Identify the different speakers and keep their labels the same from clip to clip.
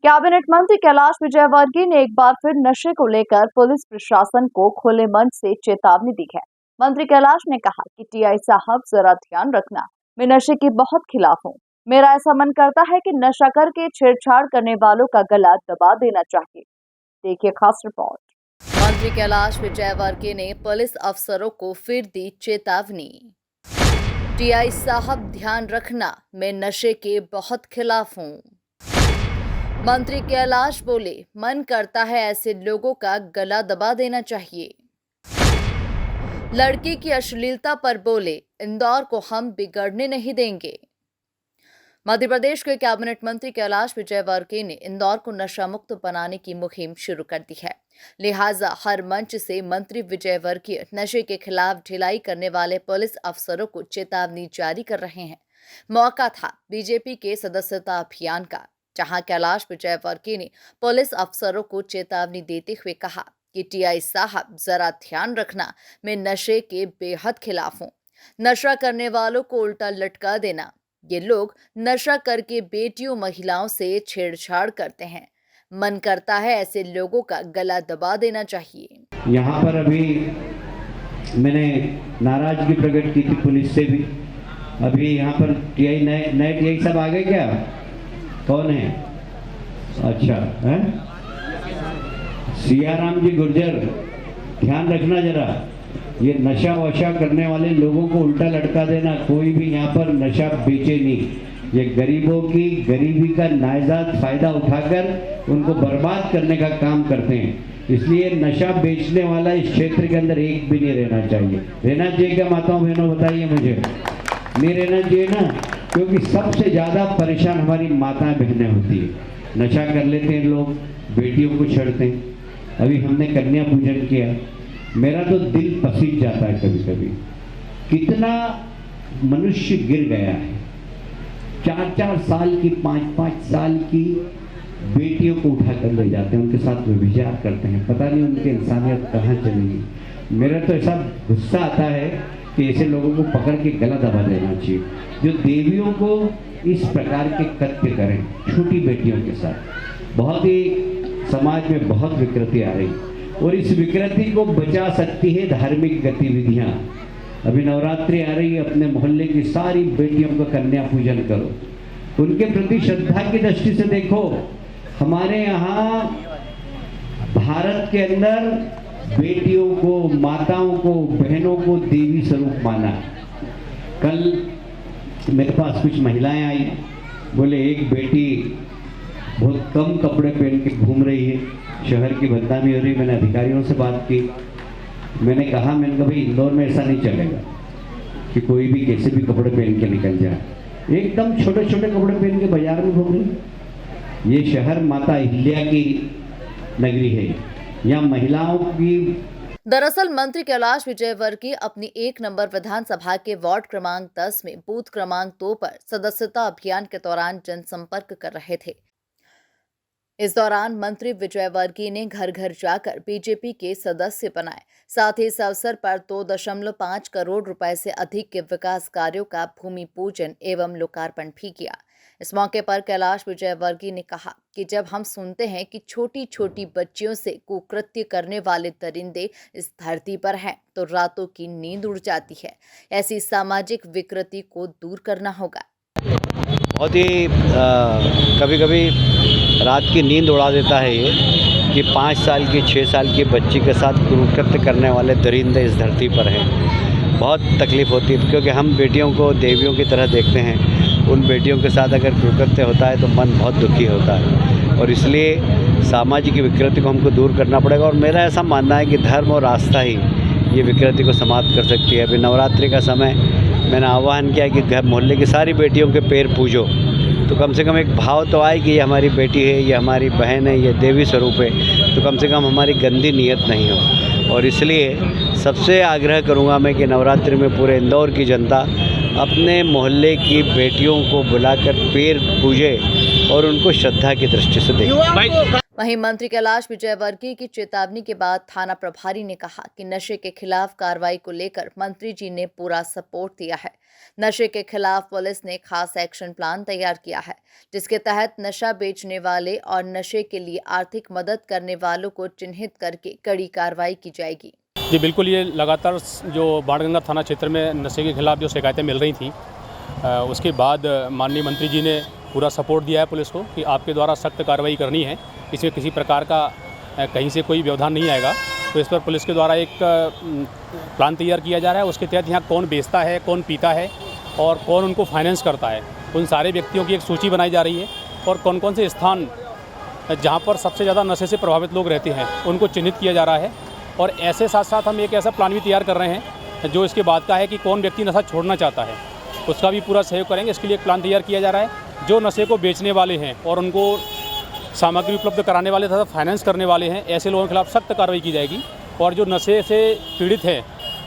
Speaker 1: Cabinet मंत्री कैलाश विजयवर्गीय ने एक बार फिर नशे को लेकर पुलिस प्रशासन को खुले मन से चेतावनी दी है। मंत्री कैलाश ने कहा कि टीआई साहब जरा ध्यान रखना, मैं नशे के बहुत खिलाफ हूँ। मेरा ऐसा मन करता है कि नशा करके छेड़छाड़ करने वालों का गला दबा देना चाहिए। देखिए खास रिपोर्ट। मंत्री कैलाश विजयवर्गीय ने पुलिस अफसरों को फिर दी चेतावनी। टीआई साहब ध्यान रखना, मैं नशे के बहुत खिलाफ हूँ। मंत्री कैलाश बोले, मन करता है ऐसे लोगों का गला दबा देना चाहिए। लड़की की अश्लीलता पर बोले, इंदौर को हम बिगड़ने नहीं देंगे। मध्य प्रदेश के कैबिनेट मंत्री कैलाश विजयवर्गीय ने इंदौर को नशा मुक्त बनाने की मुहिम शुरू कर दी है। लिहाजा हर मंच से मंत्री विजयवर्गीय नशे के खिलाफ ढिलाई करने वाले पुलिस अफसरों को चेतावनी जारी कर रहे हैं। मौका था बीजेपी के सदस्यता अभियान का, जहां कैलाश विजयवर्गीय ने पुलिस अफसरों को चेतावनी देते हुए कहा कि टीआई साहब जरा ध्यान रखना, मैं नशे के बेहद खिलाफ हूँ। नशा करने वालों को उल्टा लटका देना, ये लोग नशा करके बेटियों महिलाओं से छेड़छाड़ करते हैं। मन करता है ऐसे लोगों का गला दबा देना चाहिए।
Speaker 2: यहाँ पर अभी मैंने नाराजगी प्रकट की थी पुलिस से भी। अभी यहाँ पर टीआई नए टीआई सब आ गए क्या? कौन है? अच्छा है सियाराम जी गुर्जर, ध्यान रखना जरा, ये नशा वशा करने वाले लोगों को उल्टा लटका देना। कोई भी यहाँ पर नशा बेचे नहीं। ये गरीबों की गरीबी का नाजायज फायदा उठाकर उनको बर्बाद करने का काम करते हैं। इसलिए नशा बेचने वाला इस क्षेत्र के अंदर एक भी नहीं रहना चाहिए। रहना चाहिए क्या माताओं बहनों, बताइए मुझे? नहीं रहना चाहिए ना, क्योंकि सबसे ज़्यादा परेशान हमारी माताएं बहनें होती है। नशा कर लेते हैं लोग, बेटियों को छेड़ते हैं। अभी हमने कन्या पूजन किया, मेरा तो दिल पसीज जाता है कभी कभी। कितना मनुष्य गिर गया है। 4-4 साल की 5-5 साल की बेटियों को उठा कर ले जाते हैं, उनके साथ व्यभिचार करते हैं। पता नहीं उनकी इंसानियत कहाँ चली गई। मेरा तो ऐसा गुस्सा आता है कि ऐसे लोगों को पकड़ के गला दबा देना चाहिए, जो देवियों को इस प्रकार के कृत्य करें छोटी बेटियों के साथ। बहुत ही समाज में बहुत विकृति आ रही, और इस विकृति को बचा सकती है धार्मिक गतिविधियां। अभी नवरात्रि आ रही है, अपने मोहल्ले की सारी बेटियों को कन्या पूजन करो, उनके प्रति श्रद्धा की दृष्टि से देखो। हमारे यहाँ भारत के अंदर बेटियों को, माताओं को, बहनों को देवी स्वरूप माना। कल मेरे पास कुछ महिलाएं आई, बोले एक बेटी बहुत कम कपड़े पहन के घूम रही है, शहर की बदनामी हो रही। मैंने अधिकारियों से बात की, मैंने कहा भाई इंदौर में ऐसा नहीं चलेगा कि कोई भी कैसे भी कपड़े पहन के निकल जाए। एकदम छोटे छोटे कपड़े पहन के बाजार में घूम रही। ये शहर माता अहिल्या की नगरी है, यहाँ महिलाओं की।
Speaker 1: दरअसल मंत्री कैलाश विजयवर्गीय अपनी 1 नंबर विधानसभा के वार्ड क्रमांक 10 में बूथ क्रमांक 2 पर सदस्यता अभियान के दौरान जनसंपर्क कर रहे थे। इस दौरान मंत्री विजयवर्गीय ने घर घर जाकर बीजेपी के सदस्य बनाए। साथ ही इस अवसर पर 2.5 करोड़ रुपए से अधिक के विकास कार्यों का भूमि पूजन एवं लोकार्पण भी किया। इस मौके पर कैलाश विजयवर्गीय ने कहा कि जब हम सुनते हैं कि छोटी छोटी बच्चियों से कुकृत्य करने वाले दरिंदे इस धरती पर हैं, तो रातों की नींद उड़ जाती है। ऐसी सामाजिक विकृति को दूर करना होगा।
Speaker 2: बहुत ही कभी कभी रात की नींद उड़ा देता है ये कि 5 साल की 6 साल की बच्ची के साथ कुकृत्य करने वाले दरिंदे इस धरती पर हैं। बहुत तकलीफ़ होती है, क्योंकि हम बेटियों को देवियों की तरह देखते हैं। उन बेटियों के साथ अगर कुकृत्य होता है तो मन बहुत दुखी होता है, और इसलिए सामाजिक विकृति को हमको दूर करना पड़ेगा। और मेरा ऐसा मानना है कि धर्म और आस्था ही ये विकृति को समाप्त कर सकती है। अभी नवरात्रि का समय मैंने आह्वान किया कि घर मोहल्ले की सारी बेटियों के पैर पूजो, तो कम से कम एक भाव तो आए कि ये हमारी बेटी है, ये हमारी बहन है, ये देवी स्वरूप है, तो कम से कम हमारी गंदी नीयत नहीं हो। और इसलिए सबसे आग्रह करूंगा मैं कि नवरात्रि में पूरे इंदौर की जनता अपने मोहल्ले की बेटियों को बुलाकर पैर पूजे और उनको श्रद्धा की दृष्टि से देखें।
Speaker 1: वहीं मंत्री कैलाश विजयवर्गीय की चेतावनी के बाद थाना प्रभारी ने कहा कि नशे के खिलाफ कार्रवाई को लेकर मंत्री जी ने पूरा सपोर्ट दिया है। नशे के खिलाफ पुलिस ने खास एक्शन प्लान तैयार किया है, जिसके तहत नशा बेचने वाले और नशे के लिए आर्थिक मदद करने वालों को चिन्हित करके कड़ी कार्रवाई की जाएगी।
Speaker 3: जी बिल्कुल, ये लगातार जो बाणगंगा थाना क्षेत्र में नशे के खिलाफ जो शिकायतें मिल रही थी, उसके बाद माननीय मंत्री जी ने पूरा सपोर्ट दिया है पुलिस को कि आपके द्वारा सख्त कार्रवाई करनी है, इसमें किसी प्रकार का कहीं से कोई व्यवधान नहीं आएगा। तो इस पर पुलिस के द्वारा एक प्लान तैयार किया जा रहा है। उसके तहत यहाँ कौन बेचता है, कौन पीता है और कौन उनको फाइनेंस करता है, उन सारे व्यक्तियों की एक सूची बनाई जा रही है और कौन कौन से स्थान जहाँ पर सबसे ज़्यादा नशे से प्रभावित लोग रहते हैं उनको चिन्हित किया जा रहा है। और ऐसे साथ साथ हम एक ऐसा प्लान भी तैयार कर रहे हैं जो इसके बाद का है कि कौन व्यक्ति नशा छोड़ना चाहता है, उसका भी पूरा सहयोग करेंगे। इसके लिए एक प्लान तैयार किया जा रहा है। जो नशे को बेचने वाले हैं और उनको सामग्री उपलब्ध कराने वाले तथा फाइनेंस करने वाले हैं, ऐसे लोगों के खिलाफ सख्त कार्रवाई की जाएगी। और जो नशे से पीड़ित हैं,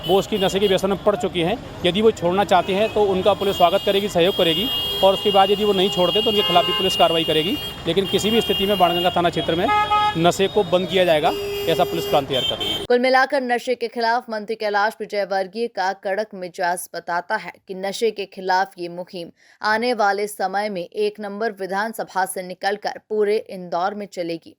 Speaker 3: वो उसकी नशे के व्यसन में पड़ चुके हैं, यदि वो छोड़ना चाहते हैं तो उनका पुलिस स्वागत करेगी, सहयोग करेगी। और उसके बाद यदि वो नहीं छोड़ते तो उनके खिलाफ भी पुलिस कार्रवाई करेगी। लेकिन किसी भी स्थिति में बाणगंगा थाना क्षेत्र में नशे को बंद किया जाएगा, ऐसा पुलिस प्लान तैयार कर रही है।
Speaker 1: कुल मिलाकर नशे के खिलाफ मंत्री कैलाश विजयवर्गीय का कड़क मिजाज बताता है कि नशे के खिलाफ ये मुहिम आने वाले समय में 1 नंबर विधानसभा से निकलकर पूरे इंदौर में चलेगी,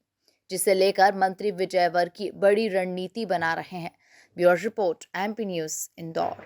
Speaker 1: जिसे लेकर मंत्री विजयवर्गीय बड़ी रणनीति बना रहे हैं। Bureau report, MP news, Indore.